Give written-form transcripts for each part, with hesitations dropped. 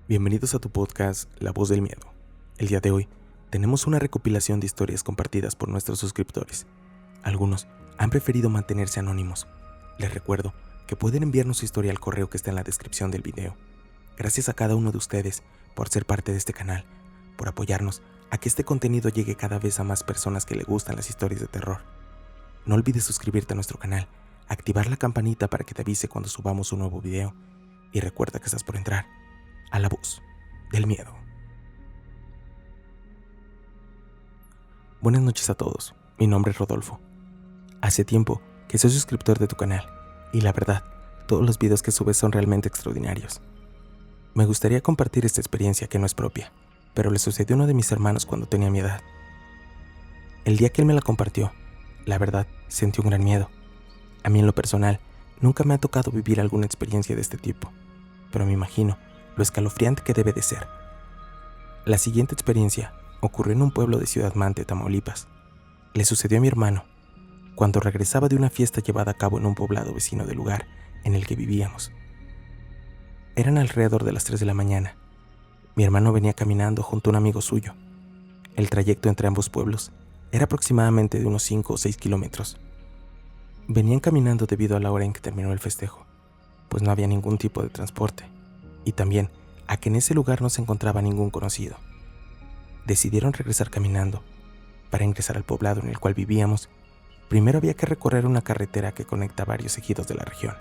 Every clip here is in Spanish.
Bienvenidos a tu podcast La Voz del Miedo. El día de hoy tenemos una recopilación de historias compartidas por nuestros suscriptores. Algunos han preferido mantenerse anónimos. Les recuerdo que pueden enviarnos su historia al correo que está en la descripción del video. Gracias a cada uno de ustedes por ser parte de este canal, por apoyarnos a que este contenido llegue cada vez a más personas que le gustan las historias de terror. No olvides suscribirte a nuestro canal, activar la campanita para que te avise cuando subamos un nuevo video y recuerda que estás por entrar a La Voz del Miedo. Buenas noches a todos, mi nombre es Rodolfo. Hace tiempo que soy suscriptor de tu canal y la verdad, todos los videos que subes son realmente extraordinarios. Me gustaría compartir esta experiencia que no es propia, pero le sucedió a uno de mis hermanos cuando tenía mi edad. El día que él me la compartió, la verdad, sentí un gran miedo. A mí en lo personal, nunca me ha tocado vivir alguna experiencia de este tipo, pero me imagino lo escalofriante que debe de ser. La siguiente experiencia ocurrió en un pueblo de Ciudad Mante, Tamaulipas. Le sucedió a mi hermano cuando regresaba de una fiesta llevada a cabo en un poblado vecino del lugar en el que vivíamos. Eran alrededor de las 3 de la mañana. Mi hermano venía caminando junto a un amigo suyo. El trayecto entre ambos pueblos era aproximadamente de unos 5 o 6 kilómetros. Venían caminando debido a la hora en que terminó el festejo, pues no había ningún tipo de transporte, y también a que en ese lugar no se encontraba ningún conocido. Decidieron regresar caminando. Para ingresar al poblado en el cual vivíamos, primero había que recorrer una carretera que conecta varios ejidos de la región,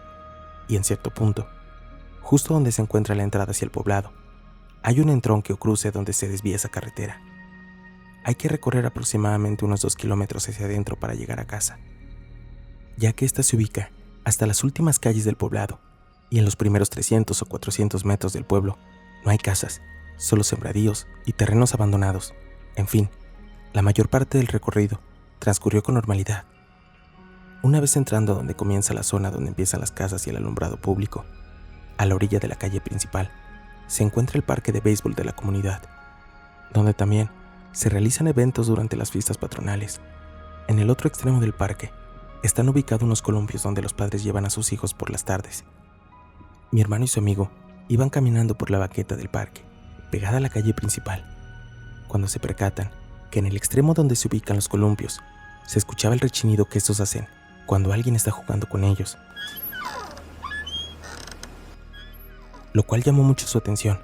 y en cierto punto, justo donde se encuentra la entrada hacia el poblado, hay un entronque o cruce donde se desvía esa carretera. Hay que recorrer aproximadamente unos 2 kilómetros hacia adentro para llegar a casa, ya que ésta se ubica hasta las últimas calles del poblado, y en los primeros 300 o 400 metros del pueblo no hay casas, solo sembradíos y terrenos abandonados. En fin, la mayor parte del recorrido transcurrió con normalidad. Una vez entrando donde comienza la zona donde empiezan las casas y el alumbrado público, a la orilla de la calle principal se encuentra el parque de béisbol de la comunidad, donde también se realizan eventos durante las fiestas patronales. En el otro extremo del parque están ubicados unos columpios donde los padres llevan a sus hijos por las tardes. Mi hermano y su amigo iban caminando por la banqueta del parque, pegada a la calle principal, cuando se percatan que en el extremo donde se ubican los columpios se escuchaba el rechinido que estos hacen cuando alguien está jugando con ellos, lo cual llamó mucho su atención,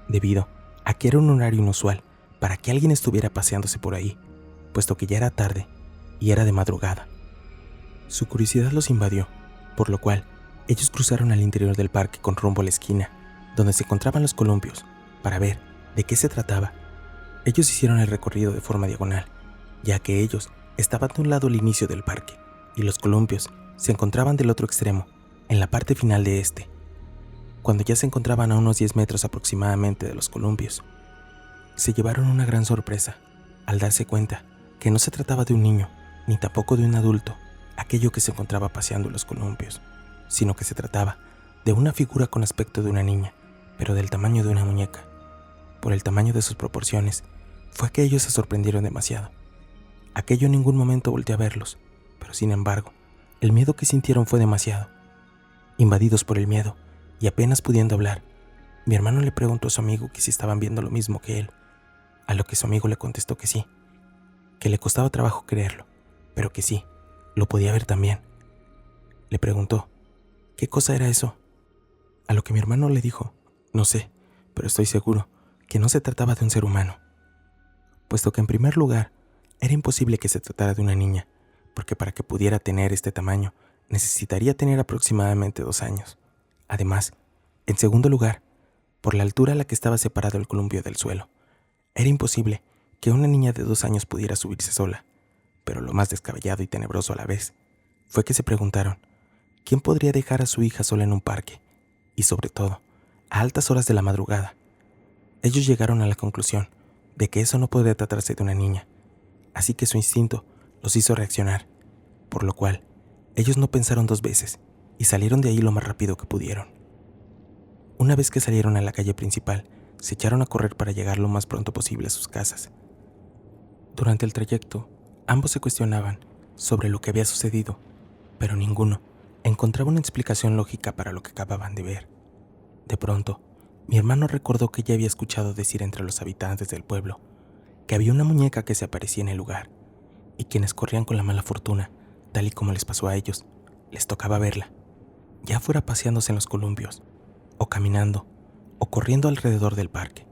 debido a que era un horario inusual para que alguien estuviera paseándose por ahí, puesto que ya era tarde y era de madrugada. Su curiosidad los invadió, por lo cual ellos cruzaron al interior del parque con rumbo a la esquina, donde se encontraban los columpios, para ver de qué se trataba. Ellos hicieron el recorrido de forma diagonal, ya que ellos estaban de un lado al inicio del parque, y los columpios se encontraban del otro extremo, en la parte final de este. Cuando ya se encontraban a unos 10 metros aproximadamente de los columpios, se llevaron una gran sorpresa, al darse cuenta que no se trataba de un niño, ni tampoco de un adulto, aquello que se encontraba paseando en los columpios, sino que se trataba de una figura con aspecto de una niña, pero del tamaño de una muñeca. Por el tamaño de sus proporciones, fue que ellos se sorprendieron demasiado. Aquello en ningún momento volteó a verlos, pero sin embargo, el miedo que sintieron fue demasiado. Invadidos por el miedo, y apenas pudiendo hablar, mi hermano le preguntó a su amigo que si estaban viendo lo mismo que él, a lo que su amigo le contestó que sí, que le costaba trabajo creerlo, pero que sí, lo podía ver también. Le preguntó, ¿qué cosa era eso? A lo que mi hermano le dijo, no sé, pero estoy seguro que no se trataba de un ser humano, puesto que en primer lugar, era imposible que se tratara de una niña, porque para que pudiera tener este tamaño, necesitaría tener aproximadamente 2 años. Además, en segundo lugar, por la altura a la que estaba separado el columpio del suelo, era imposible que una niña de 2 años pudiera subirse sola, pero lo más descabellado y tenebroso a la vez, fue que se preguntaron, ¿quién podría dejar a su hija sola en un parque? Y sobre todo, a altas horas de la madrugada. Ellos llegaron a la conclusión de que eso no podría tratarse de una niña, así que su instinto los hizo reaccionar, por lo cual ellos no pensaron 2 veces y salieron de ahí lo más rápido que pudieron. Una vez que salieron a la calle principal, se echaron a correr para llegar lo más pronto posible a sus casas. Durante el trayecto, ambos se cuestionaban sobre lo que había sucedido, pero ninguno encontraba una explicación lógica para lo que acababan de ver. De pronto, Mi hermano recordó que ya había escuchado decir entre los habitantes del pueblo que había una muñeca que se aparecía en el lugar, y quienes corrían con la mala fortuna, tal y como les pasó a ellos, les tocaba verla, ya fuera paseándose en los columpios, o caminando, o corriendo alrededor del parque.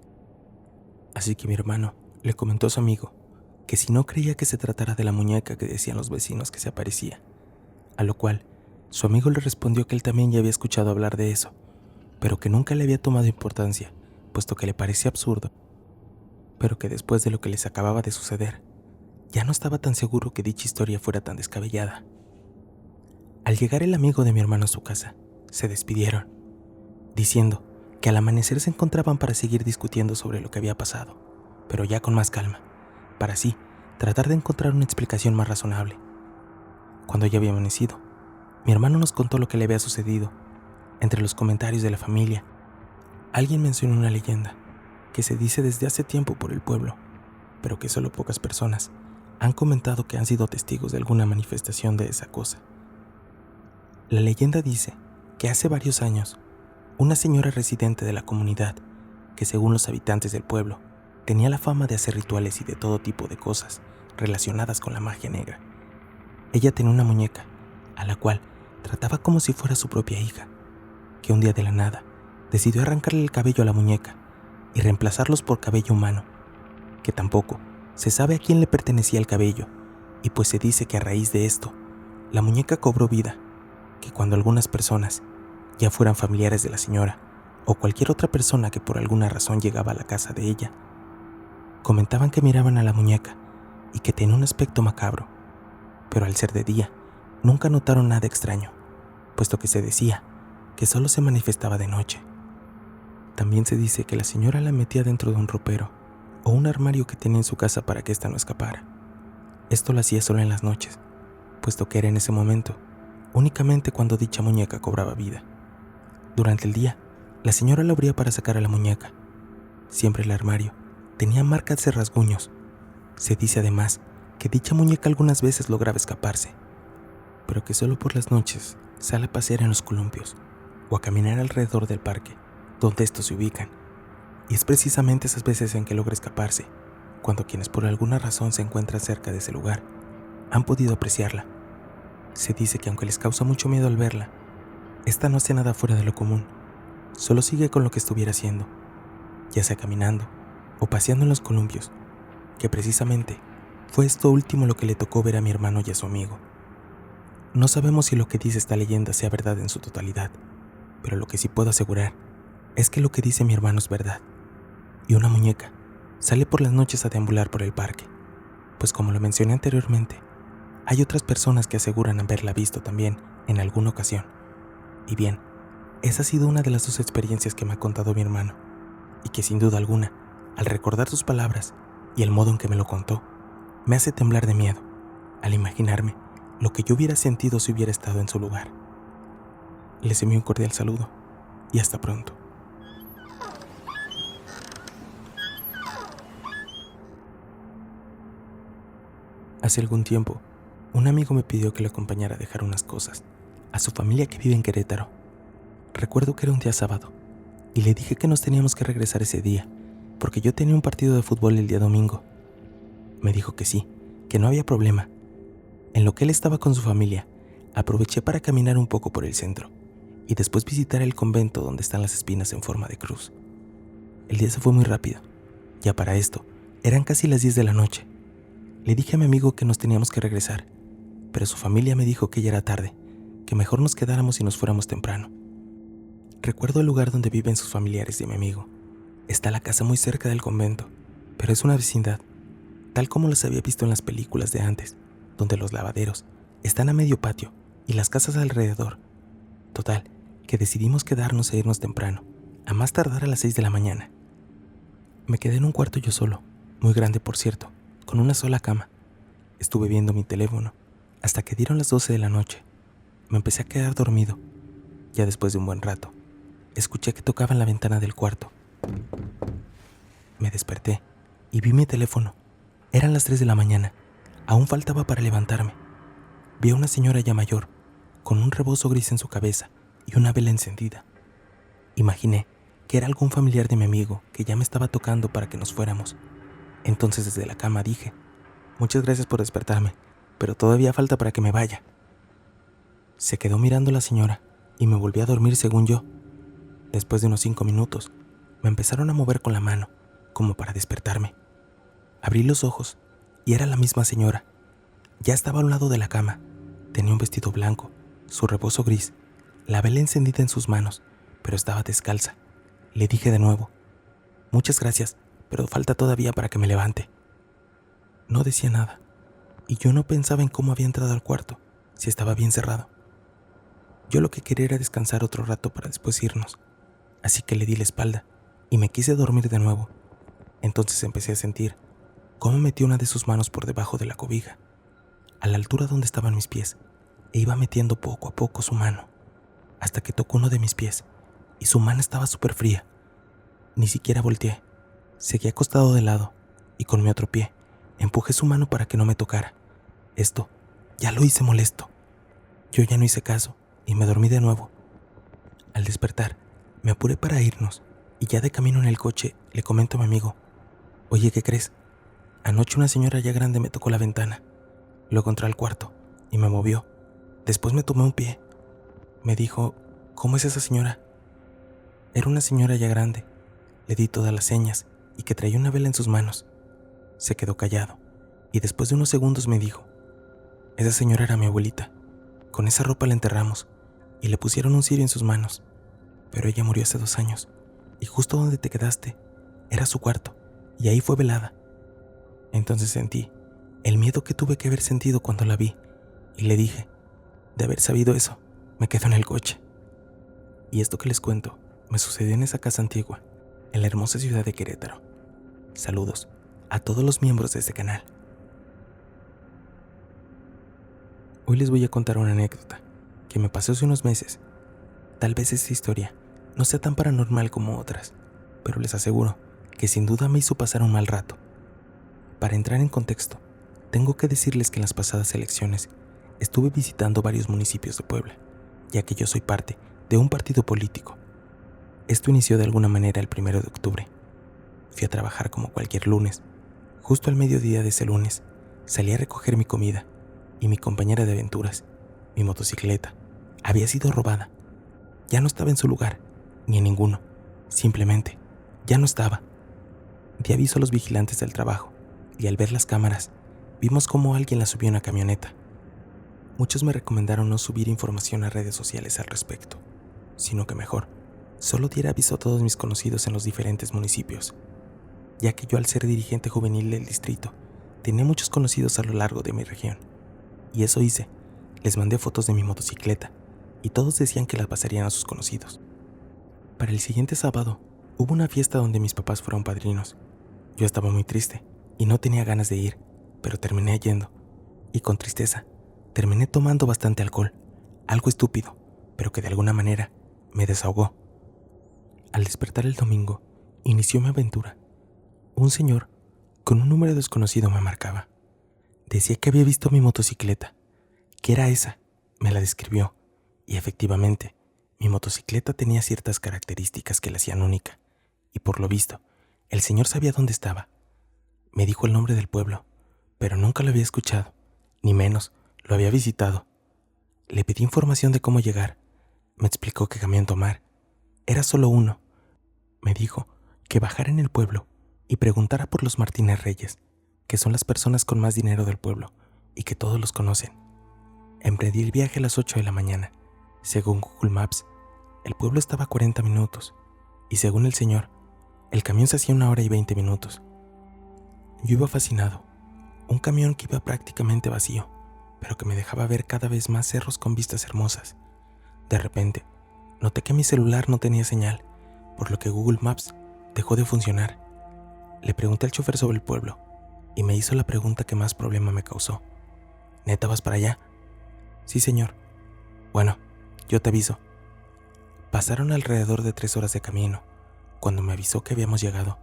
Así que mi hermano le comentó a su amigo que si no creía que se tratara de la muñeca que decían los vecinos que se aparecía, a lo cual su amigo le respondió que él también ya había escuchado hablar de eso, pero que nunca le había tomado importancia, puesto que le parecía absurdo, pero que después de lo que les acababa de suceder, ya no estaba tan seguro que dicha historia fuera tan descabellada. Al llegar el amigo de mi hermano a su casa, se despidieron, diciendo que al amanecer se encontraban para seguir discutiendo sobre lo que había pasado, pero ya con más calma, para así tratar de encontrar una explicación más razonable. Cuando ya había amanecido, mi hermano nos contó lo que le había sucedido. Entre los comentarios de la familia, alguien mencionó una leyenda que se dice desde hace tiempo por el pueblo, pero que solo pocas personas han comentado que han sido testigos de alguna manifestación de esa cosa. La leyenda dice que hace varios años, una señora residente de la comunidad, que según los habitantes del pueblo, tenía la fama de hacer rituales y de todo tipo de cosas relacionadas con la magia negra. Ella tenía una muñeca, a la cual trataba como si fuera su propia hija, que un día de la nada decidió arrancarle el cabello a la muñeca y reemplazarlos por cabello humano, que tampoco se sabe a quién le pertenecía el cabello, y pues se dice que a raíz de esto, la muñeca cobró vida, que cuando algunas personas, ya fueran familiares de la señora o cualquier otra persona que por alguna razón llegaba a la casa de ella, comentaban que miraban a la muñeca y que tenía un aspecto macabro, pero al ser de día, nunca notaron nada extraño, puesto que se decía que solo se manifestaba de noche. También se dice que la señora la metía dentro de un ropero o un armario que tenía en su casa para que ésta no escapara. Esto lo hacía solo en las noches, puesto que era en ese momento, únicamente cuando dicha muñeca cobraba vida. Durante el día, la señora la abría para sacar a la muñeca. Siempre el armario tenía marcas de rasguños. Se dice además que dicha muñeca algunas veces lograba escaparse, pero que solo por las noches sale a pasear en los columpios o a caminar alrededor del parque, donde estos se ubican. Y es precisamente esas veces en que logra escaparse, cuando quienes por alguna razón se encuentran cerca de ese lugar han podido apreciarla. Se dice que aunque les causa mucho miedo al verla, esta no hace nada fuera de lo común, solo sigue con lo que estuviera haciendo, ya sea caminando o paseando en los columpios, que precisamente fue esto último lo que le tocó ver a mi hermano y a su amigo. No sabemos si lo que dice esta leyenda sea verdad en su totalidad, pero lo que sí puedo asegurar es que lo que dice mi hermano es verdad, y una muñeca sale por las noches a deambular por el parque, pues como lo mencioné anteriormente, hay otras personas que aseguran haberla visto también en alguna ocasión. Y bien, esa ha sido una de las dos experiencias que me ha contado mi hermano, y que sin duda alguna, al recordar sus palabras y el modo en que me lo contó, me hace temblar de miedo, al imaginarme lo que yo hubiera sentido si hubiera estado en su lugar. Les envío un cordial saludo, y hasta pronto. Hace algún tiempo, un amigo me pidió que lo acompañara a dejar unas cosas a su familia que vive en Querétaro. Recuerdo que era un día sábado, y le dije que nos teníamos que regresar ese día, porque yo tenía un partido de fútbol el día domingo. Me dijo que sí, que no había problema. En lo que él estaba con su familia, aproveché para caminar un poco por el centro, y después visitar el convento donde están las espinas en forma de cruz. El día se fue muy rápido. Ya para esto, eran casi las 10 de la noche. Le dije a mi amigo que nos teníamos que regresar, pero su familia me dijo que ya era tarde, que mejor nos quedáramos y nos fuéramos temprano. Recuerdo el lugar donde viven sus familiares de mi amigo. Está la casa muy cerca del convento, pero es una vecindad, tal como las había visto en las películas de antes, donde los lavaderos están a medio patio y las casas alrededor. Total, que decidimos quedarnos e irnos temprano, a más tardar a las 6 de la mañana. Me quedé en un cuarto yo solo, muy grande por cierto, con una sola cama. Estuve viendo mi teléfono hasta que dieron las 12 de la noche. Me empecé a quedar dormido. Ya después de un buen rato, escuché que tocaban la ventana del cuarto. Me desperté y vi mi teléfono. Eran las 3 de la mañana. Aún faltaba para levantarme. Vi a una señora ya mayor, con un rebozo gris en su cabeza y una vela encendida. Imaginé que era algún familiar de mi amigo que ya me estaba tocando para que nos fuéramos. Entonces desde la cama dije: «Muchas gracias por despertarme, pero todavía falta para que me vaya». Se quedó mirando la señora y me volví a dormir según yo. Después de unos 5 minutos, me empezaron a mover con la mano, como para despertarme. Abrí los ojos y era la misma señora. Ya estaba a un lado de la cama. Tenía un vestido blanco, su rebozo gris, la vela encendida en sus manos, pero estaba descalza. Le dije de nuevo: «Muchas gracias, pero falta todavía para que me levante». No decía nada, y yo no pensaba en cómo había entrado al cuarto, si estaba bien cerrado. Yo lo que quería era descansar otro rato para después irnos, así que le di la espalda y me quise dormir de nuevo. Entonces empecé a sentir cómo metió una de sus manos por debajo de la cobija, a la altura donde estaban mis pies, e iba metiendo poco a poco su mano, hasta que tocó uno de mis pies, y su mano estaba súper fría. Ni siquiera volteé, seguí acostado de lado, y con mi otro pie empujé su mano para que no me tocara. Esto ya lo hice molesto. Yo ya no hice caso, y me dormí de nuevo. Al despertar, me apuré para irnos, y ya de camino en el coche le comento a mi amigo: «Oye, ¿qué crees? Anoche una señora ya grande me tocó la ventana». Luego entró al cuarto y me movió. Después me tomó un pie. Me dijo: «¿Cómo es esa señora?». Era una señora ya grande. Le di todas las señas y que traía una vela en sus manos. Se quedó callado y después de unos segundos me dijo: «Esa señora era mi abuelita. Con esa ropa la enterramos y le pusieron un cirio en sus manos. Pero ella murió hace 2 años y justo donde te quedaste era su cuarto y ahí fue velada». Entonces sentí el miedo que tuve que haber sentido cuando la vi y le dije: «De haber sabido eso, me quedo en el coche». Y esto que les cuento me sucedió en esa casa antigua, en la hermosa ciudad de Querétaro. Saludos a todos los miembros de este canal. Hoy les voy a contar una anécdota que me pasó hace unos meses. Tal vez esta historia no sea tan paranormal como otras, pero les aseguro que sin duda me hizo pasar un mal rato. Para entrar en contexto, tengo que decirles que en las pasadas elecciones estuve visitando varios municipios de Puebla, ya que yo soy parte de un partido político. Esto inició de alguna manera el 1 de octubre. Fui a trabajar como cualquier lunes. Justo al mediodía de ese lunes, salí a recoger mi comida y mi compañera de aventuras, mi motocicleta, había sido robada. Ya no estaba en su lugar, ni en ninguno. Simplemente, ya no estaba. Di aviso a los vigilantes del trabajo y al ver las cámaras, vimos cómo alguien la subió a una camioneta. Muchos me recomendaron no subir información a redes sociales al respecto, sino que mejor solo diera aviso a todos mis conocidos en los diferentes municipios, ya que yo, al ser dirigente juvenil del distrito, tenía muchos conocidos a lo largo de mi región. Y eso hice. Les mandé fotos de mi motocicleta y todos decían que la pasarían a sus conocidos. Para el siguiente sábado hubo una fiesta donde mis papás fueron padrinos. Yo estaba muy triste y no tenía ganas de ir, pero terminé yendo. Y con tristeza, terminé tomando bastante alcohol, algo estúpido, pero que de alguna manera me desahogó. Al despertar el domingo, inició mi aventura. Un señor con un número desconocido me marcaba. Decía que había visto mi motocicleta, que era esa, me la describió, y efectivamente, mi motocicleta tenía ciertas características que la hacían única, y por lo visto, el señor sabía dónde estaba. Me dijo el nombre del pueblo, pero nunca lo había escuchado, ni menos lo había visitado. Le pedí información de cómo llegar. Me explicó qué camión tomar. Era solo uno. Me dijo que bajara en el pueblo y preguntara por los Martínez Reyes, que son las personas con más dinero del pueblo y que todos los conocen. Emprendí el viaje a las 8 de la mañana. Según Google Maps, el pueblo estaba a 40 minutos y según el señor, el camión se hacía 1 hora y 20 minutos. Yo iba fascinado. Un camión que iba prácticamente vacío, pero que me dejaba ver cada vez más cerros con vistas hermosas. De repente, noté que mi celular no tenía señal, por lo que Google Maps dejó de funcionar. Le pregunté al chofer sobre el pueblo y me hizo la pregunta que más problema me causó. ¿Neta vas para allá? Sí, señor. Bueno, yo te aviso. Pasaron alrededor de 3 horas de camino cuando me avisó que habíamos llegado.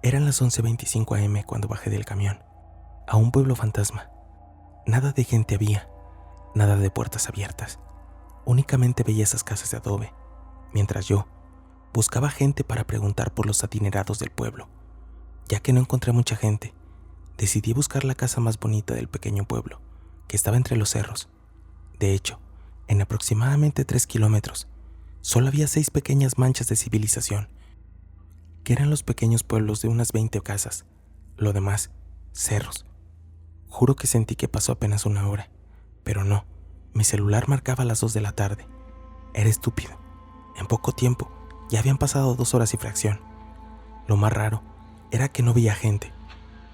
Eran las 11:25 am cuando bajé del camión, a un pueblo fantasma. Nada de gente había, nada de puertas abiertas. Únicamente veía esas casas de adobe, mientras yo Buscaba gente para preguntar por los adinerados del pueblo. Ya que no encontré mucha gente, decidí buscar la casa más bonita del pequeño pueblo, que estaba entre los cerros. De hecho, en aproximadamente 3 kilómetros, solo había 6 pequeñas manchas de civilización, que eran los pequeños pueblos de unas 20 casas. Lo demás, cerros. Juro que sentí que pasó apenas una hora, pero no, mi celular marcaba las 2 de la tarde. Era estúpido. En poco tiempo, ya habían pasado 2 horas y fracción. Lo más raro era que no veía gente,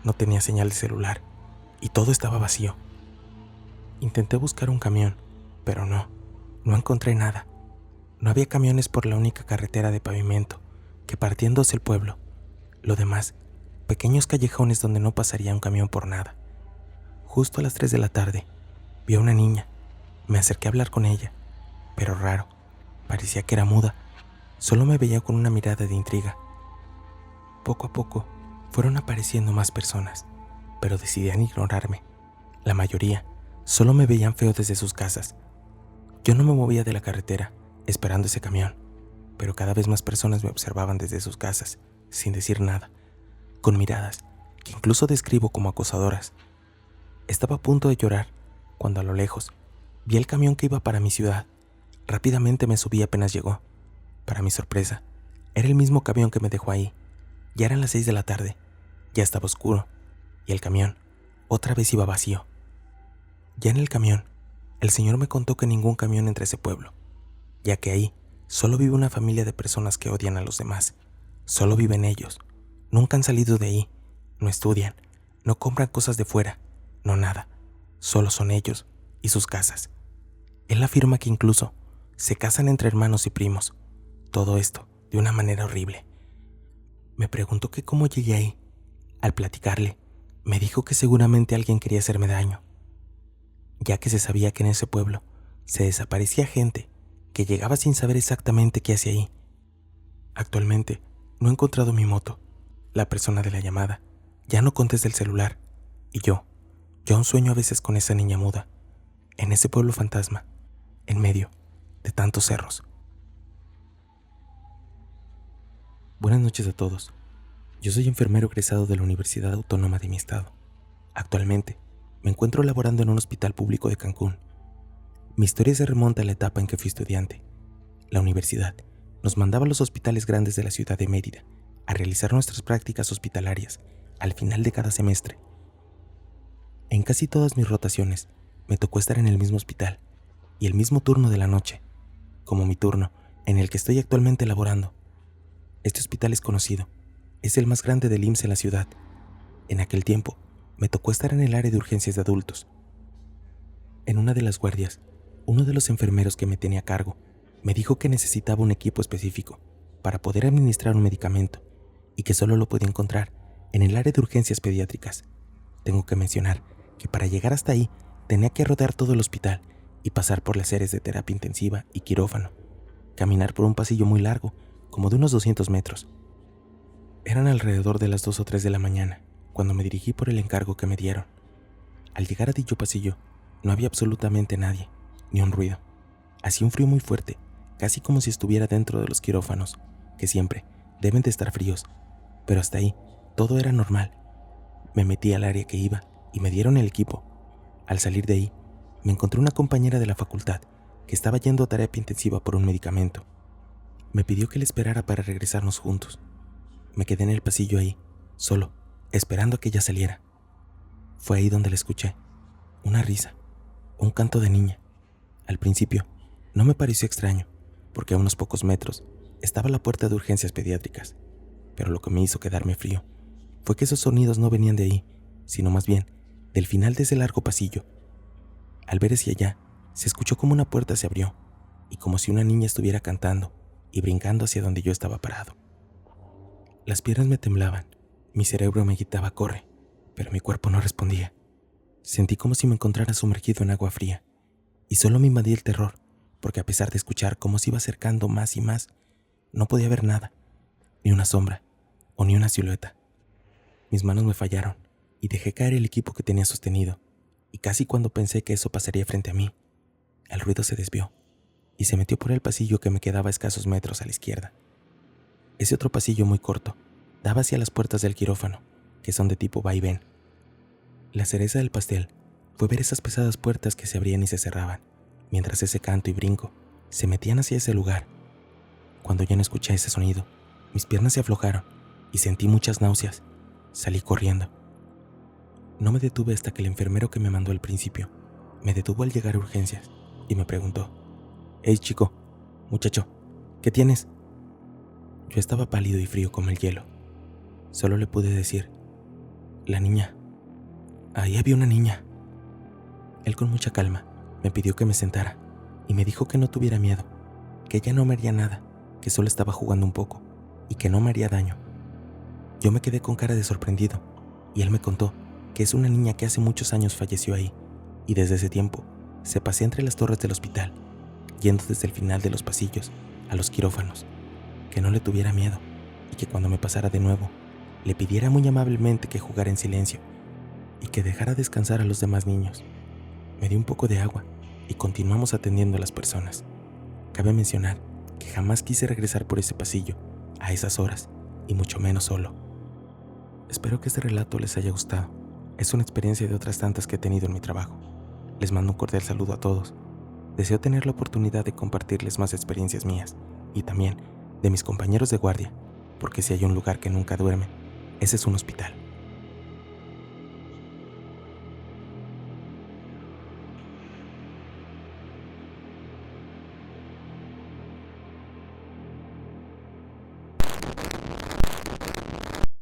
no tenía señal de celular y todo estaba vacío. Intenté buscar un camión, pero no encontré nada. No había camiones por la única carretera de pavimento que partiendo hacia el pueblo. Lo demás, pequeños callejones donde no pasaría un camión por nada. Justo a las 3 de la tarde, vi a una niña. Me acerqué a hablar con ella, pero raro, parecía que era muda. Solo me veía con una mirada de intriga. Poco a poco, fueron apareciendo más personas, pero decidían ignorarme. La mayoría solo me veían feo desde sus casas. Yo no me movía de la carretera, esperando ese camión, pero cada vez más personas me observaban desde sus casas, sin decir nada, con miradas que incluso describo como acosadoras. Estaba a punto de llorar, cuando a lo lejos vi el camión que iba para mi ciudad. Rápidamente me subí apenas llegó. Para mi sorpresa, era el mismo camión que me dejó ahí. Ya eran las 6 de la tarde, ya estaba oscuro, y el camión otra vez iba vacío. Ya en el camión, el señor me contó que ningún camión entra a ese pueblo, ya que ahí solo vive una familia de personas que odian a los demás. Solo viven ellos, nunca han salido de ahí, no estudian, no compran cosas de fuera, no nada, solo son ellos y sus casas. Él afirma que incluso se casan entre hermanos y primos, todo esto de una manera horrible. Me preguntó que cómo llegué ahí. Al platicarle, me dijo que seguramente alguien quería hacerme daño, ya que se sabía que en ese pueblo se desaparecía gente que llegaba sin saber exactamente qué hacía ahí. Actualmente no he encontrado mi moto. La persona de la llamada ya no contesta el celular y yo aún sueño a veces con esa niña muda, en ese pueblo fantasma, en medio de tantos cerros. Buenas noches a todos. Yo soy enfermero egresado de la Universidad Autónoma de mi estado. Actualmente me encuentro laborando en un hospital público de Cancún. Mi historia se remonta a la etapa en que fui estudiante. La universidad nos mandaba a los hospitales grandes de la ciudad de Mérida a realizar nuestras prácticas hospitalarias al final de cada semestre. En casi todas mis rotaciones me tocó estar en el mismo hospital y el mismo turno de la noche, como mi turno en el que estoy actualmente laborando. Este hospital es conocido, es el más grande del IMSS en la ciudad. En aquel tiempo me tocó estar en el área de urgencias de adultos. En una de las guardias, uno de los enfermeros que me tenía a cargo me dijo que necesitaba un equipo específico para poder administrar un medicamento y que solo lo podía encontrar en el área de urgencias pediátricas. Tengo que mencionar que para llegar hasta ahí tenía que rodear todo el hospital y pasar por las áreas de terapia intensiva y quirófano, caminar por un pasillo muy largo, como de unos 200 metros. Eran alrededor de las 2 o 3 de la mañana cuando me dirigí por el encargo que me dieron. Al llegar a dicho pasillo, no había absolutamente nadie, ni un ruido. Hacía un frío muy fuerte, casi como si estuviera dentro de los quirófanos, que siempre deben de estar fríos, pero hasta ahí todo era normal. Me metí al área que iba y me dieron el equipo. Al salir de ahí, me encontré una compañera de la facultad que estaba yendo a terapia intensiva por un medicamento. Me pidió que le esperara para regresarnos juntos. Me quedé en el pasillo ahí, solo, esperando a que ella saliera. Fue ahí donde la escuché, una risa, un canto de niña. Al principio, no me pareció extraño, porque a unos pocos metros estaba la puerta de urgencias pediátricas, pero lo que me hizo quedarme frío fue que esos sonidos no venían de ahí, sino más bien del final de ese largo pasillo. Al ver hacia allá, se escuchó como una puerta se abrió, y como si una niña estuviera cantando y brincando hacia donde yo estaba parado. Las piernas me temblaban, mi cerebro me gritaba corre, pero mi cuerpo no respondía. Sentí como si me encontrara sumergido en agua fría, y solo me invadía el terror, porque a pesar de escuchar cómo se iba acercando más y más, no podía ver nada, ni una sombra o ni una silueta. Mis manos me fallaron y dejé caer el equipo que tenía sostenido, y casi cuando pensé que eso pasaría frente a mí, el ruido se desvió y se metió por el pasillo que me quedaba a escasos metros a la izquierda. Ese otro pasillo muy corto daba hacia las puertas del quirófano, que son de tipo va y ven. La cereza del pastel fue ver esas pesadas puertas que se abrían y se cerraban, mientras ese canto y brinco se metían hacia ese lugar. Cuando ya no escuché ese sonido, mis piernas se aflojaron y sentí muchas náuseas. Salí corriendo. No me detuve hasta que el enfermero que me mandó al principio me detuvo al llegar a urgencias y me preguntó: «Hey chico, muchacho, ¿qué tienes?». Yo estaba pálido y frío como el hielo. Solo le pude decir: «La niña. Ahí había una niña». Él con mucha calma me pidió que me sentara y me dijo que no tuviera miedo, que ella no me haría nada, que solo estaba jugando un poco y que no me haría daño. Yo me quedé con cara de sorprendido y él me contó que es una niña que hace muchos años falleció ahí y desde ese tiempo se pasea entre las torres del hospital, yendo desde el final de los pasillos a los quirófanos, que no le tuviera miedo y que cuando me pasara de nuevo le pidiera muy amablemente que jugara en silencio y que dejara descansar a los demás niños. Me dio un poco de agua y continuamos atendiendo a las personas. Cabe mencionar que jamás quise regresar por ese pasillo a esas horas y mucho menos solo. Espero que este relato les haya gustado. Es una experiencia de otras tantas que he tenido en mi trabajo. Les mando un cordial saludo a todos. Deseo tener la oportunidad de compartirles más experiencias mías y también de mis compañeros de guardia, porque si hay un lugar que nunca duerme, ese es un hospital.